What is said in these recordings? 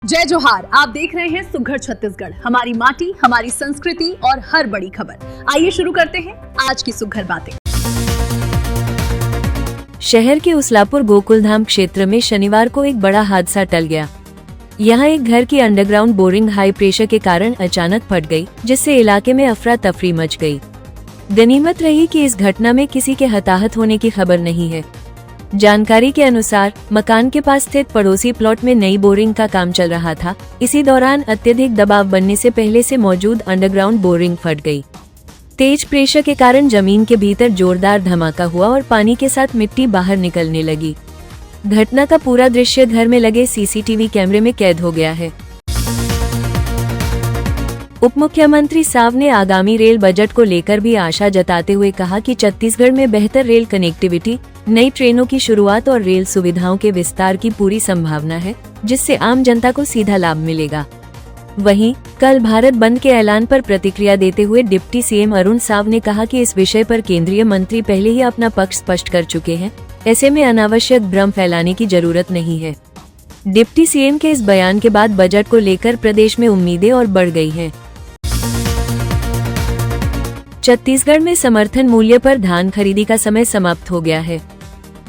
जय जोहार। आप देख रहे हैं सुघड़ छत्तीसगढ़, हमारी माटी, हमारी संस्कृति और हर बड़ी खबर। आइए शुरू करते हैं आज की सुघड़ बातें। शहर के उसलापुर गोकुलधाम क्षेत्र में शनिवार को एक बड़ा हादसा टल गया। यहां एक घर की अंडरग्राउंड बोरिंग हाई प्रेशर के कारण अचानक फट गई, जिससे इलाके में अफरा तफरी मच गई। गनीमत रही कि इस घटना में किसी के हताहत होने की खबर नहीं है। जानकारी के अनुसार मकान के पास स्थित पड़ोसी प्लॉट में नई बोरिंग का काम चल रहा था। इसी दौरान अत्यधिक दबाव बनने से पहले से मौजूद अंडरग्राउंड बोरिंग फट गई। तेज प्रेशर के कारण जमीन के भीतर जोरदार धमाका हुआ और पानी के साथ मिट्टी बाहर निकलने लगी। घटना का पूरा दृश्य घर में लगे सीसीटीवी कैमरे में कैद हो गया है। उप मुख्यमंत्री साव ने आगामी रेल बजट को लेकर भी आशा जताते हुए कहा कि छत्तीसगढ़ में बेहतर रेल कनेक्टिविटी, नई ट्रेनों की शुरुआत और रेल सुविधाओं के विस्तार की पूरी संभावना है, जिससे आम जनता को सीधा लाभ मिलेगा। वहीं कल भारत बंद के ऐलान पर प्रतिक्रिया देते हुए डिप्टी सीएम अरुण साव ने कहा कि इस विषय पर केंद्रीय मंत्री पहले ही अपना पक्ष स्पष्ट कर चुके हैं। ऐसे में अनावश्यक भ्रम फैलाने की जरूरत नहीं है। डिप्टी सीएम के इस बयान के बाद बजट को लेकर प्रदेश में उम्मीदें और बढ़ गई हैं। छत्तीसगढ़ में समर्थन मूल्य पर धान खरीदी का समय समाप्त हो गया है।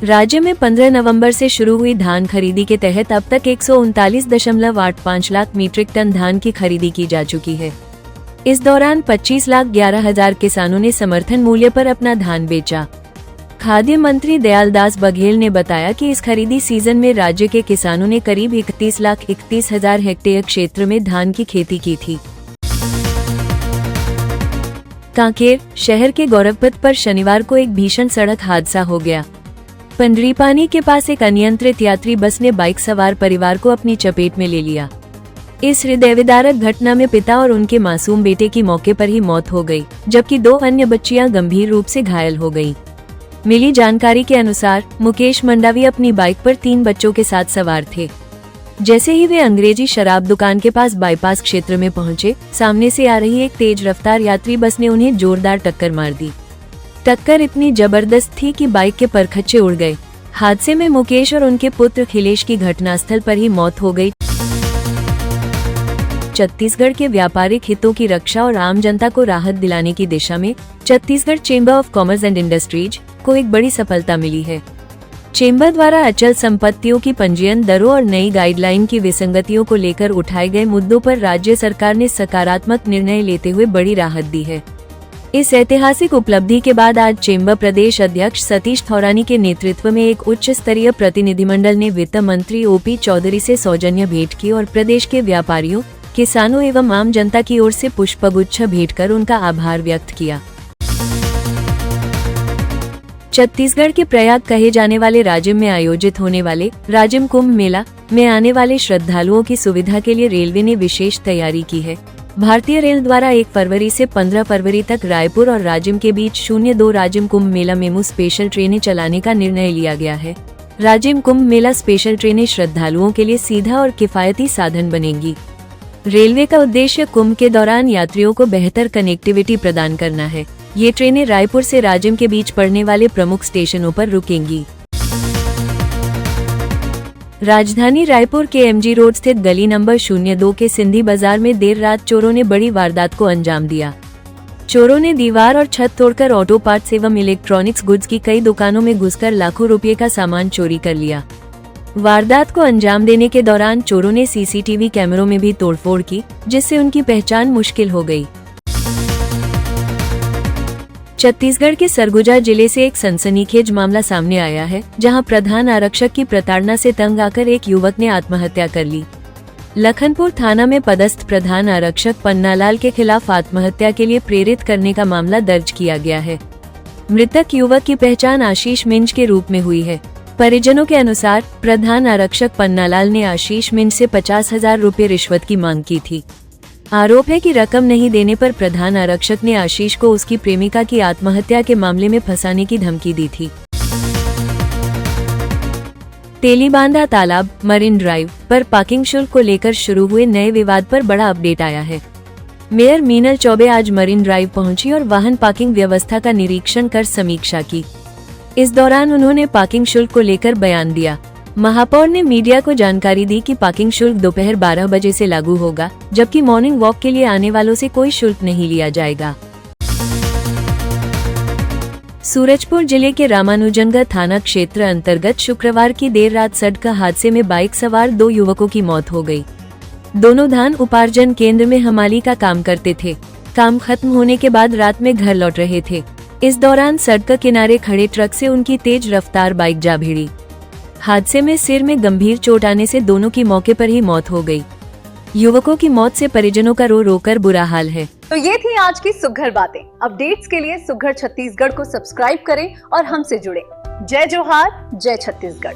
राज्य में 15 नवंबर से शुरू हुई धान खरीदी के तहत अब तक 139.85 लाख मीट्रिक टन धान की खरीदी की जा चुकी है। इस दौरान 25,11,000 किसानों ने समर्थन मूल्य पर अपना धान बेचा। खाद्य मंत्री दयालदास बघेल ने बताया कि इस खरीदी सीजन में राज्य के किसानों ने करीब 31,31,000 हेक्टेयर क्षेत्र में धान की खेती की थी। कांकेर शहर के गौरवपथ पर शनिवार को एक भीषण सड़क हादसा हो गया। पंडरीपानी के पास एक अनियंत्रित यात्री बस ने बाइक सवार परिवार को अपनी चपेट में ले लिया। इस हृदयविदारक घटना में पिता और उनके मासूम बेटे की मौके पर ही मौत हो गई, जबकि 2 अन्य बच्चियां गंभीर रूप से घायल हो गईं। मिली जानकारी के अनुसार मुकेश मंडावी अपनी बाइक पर 3 बच्चों के साथ सवार थे। जैसे ही वे अंग्रेजी शराब दुकान के पास बाईपास क्षेत्र में पहुंचे, सामने से आ रही एक तेज रफ्तार यात्री बस ने उन्हें जोरदार टक्कर मार दी। टक्कर इतनी जबरदस्त थी कि बाइक के परखच्चे उड़ गए। हादसे में मुकेश और उनके पुत्र खिलेश की घटनास्थल पर ही मौत हो गई। छत्तीसगढ़ के व्यापारिक हितों की रक्षा और आम जनता को राहत दिलाने की दिशा में Chhattisgarh chamber of commerce and industries को एक बड़ी सफलता मिली है। चेंबर द्वारा अचल संपत्तियों की पंजीयन दरों और नई गाइडलाइन की विसंगतियों को लेकर उठाए गए मुद्दों पर राज्य सरकार ने सकारात्मक निर्णय लेते हुए बड़ी राहत दी है। इस ऐतिहासिक उपलब्धि के बाद आज चेंबर प्रदेश अध्यक्ष सतीश थौरानी के नेतृत्व में एक उच्च स्तरीय प्रतिनिधिमंडल ने वित्त मंत्री ओपी चौधरी से सौजन्य भेंट की और प्रदेश के व्यापारियों, किसानों एवं आम जनता की ओर से पुष्पगुच्छ भेंट कर उनका आभार व्यक्त किया। छत्तीसगढ़ के प्रयाग कहे जाने वाले राजिम में आयोजित होने वाले राजिम कुंभ मेला में आने वाले श्रद्धालुओं की सुविधा के लिए रेलवे ने विशेष तैयारी की है। भारतीय रेल द्वारा 1 फरवरी से 15 फरवरी तक रायपुर और राजिम के बीच 02 राजिम कुंभ मेला मेमू स्पेशल ट्रेनें चलाने का निर्णय लिया गया है। राजिम कुंभ मेला स्पेशल ट्रेनें श्रद्धालुओं के लिए सीधा और किफायती साधन बनेंगी। रेलवे का उद्देश्य कुंभ के दौरान यात्रियों को बेहतर कनेक्टिविटी प्रदान करना है। ये ट्रेनें रायपुर से राजिम के बीच पड़ने वाले प्रमुख स्टेशनों पर रुकेंगी। राजधानी रायपुर के एमजी रोड स्थित गली नंबर 02 के सिंधी बाजार में देर रात चोरों ने बड़ी वारदात को अंजाम दिया। चोरों ने दीवार और छत तोड़कर ऑटो पार्ट्स एवं इलेक्ट्रॉनिक्स गुड्स की कई दुकानों में घुसकर लाखों रुपए का सामान चोरी कर लिया। वारदात को अंजाम देने के दौरान चोरों ने सीसीटीवी कैमरों में भी तोड़फोड़ की, जिससे उनकी पहचान मुश्किल हो गई। छत्तीसगढ़ के सरगुजा जिले से एक सनसनीखेज मामला सामने आया है, जहां प्रधान आरक्षक की प्रताड़ना से तंग आकर एक युवक ने आत्महत्या कर ली। लखनपुर थाना में पदस्थ प्रधान आरक्षक पन्नालाल के खिलाफ आत्महत्या के लिए प्रेरित करने का मामला दर्ज किया गया है। मृतक युवक की पहचान आशीष मिंज के रूप में हुई है। परिजनों के अनुसार प्रधान आरक्षक पन्नालाल ने आशीष मिंज से 50,000 रुपए रिश्वत की मांग की थी। आरोप है कि रकम नहीं देने पर प्रधान आरक्षक ने आशीष को उसकी प्रेमिका की आत्महत्या के मामले में फंसाने की धमकी दी थी। तेलीबांधा तालाब मरीन ड्राइव पर पार्किंग शुल्क को लेकर शुरू हुए नए विवाद पर बड़ा अपडेट आया है। मेयर मीनल चौबे आज मरीन ड्राइव पहुंची और वाहन पार्किंग व्यवस्था का निरीक्षण कर समीक्षा की। इस दौरान उन्होंने पार्किंग शुल्क को लेकर बयान दिया। महापौर ने मीडिया को जानकारी दी कि पार्किंग शुल्क दोपहर 12 बजे से लागू होगा, जबकि मॉर्निंग वॉक के लिए आने वालों से कोई शुल्क नहीं लिया जाएगा। सूरजपुर जिले के रामानुजनगर थाना क्षेत्र अंतर्गत शुक्रवार की देर रात सड़क हादसे में बाइक सवार 2 युवकों की मौत हो गई। दोनों धान उपार्जन केंद्र में हमाली का काम करते थे। काम खत्म होने के बाद रात में घर लौट रहे थे। इस दौरान सड़क किनारे खड़े ट्रक से उनकी तेज रफ्तार बाइक जा भिड़ी। हादसे में सिर में गंभीर चोट आने से दोनों की मौके पर ही मौत हो गई। युवकों की मौत से परिजनों का रो रो कर बुरा हाल है। तो ये थी आज की सुघर बातें। अपडेट्स के लिए सुघर छत्तीसगढ़ को सब्सक्राइब करें और हमसे जुड़े। जय जोहार, जय छत्तीसगढ़।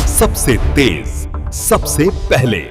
सबसे तेज, सबसे पहले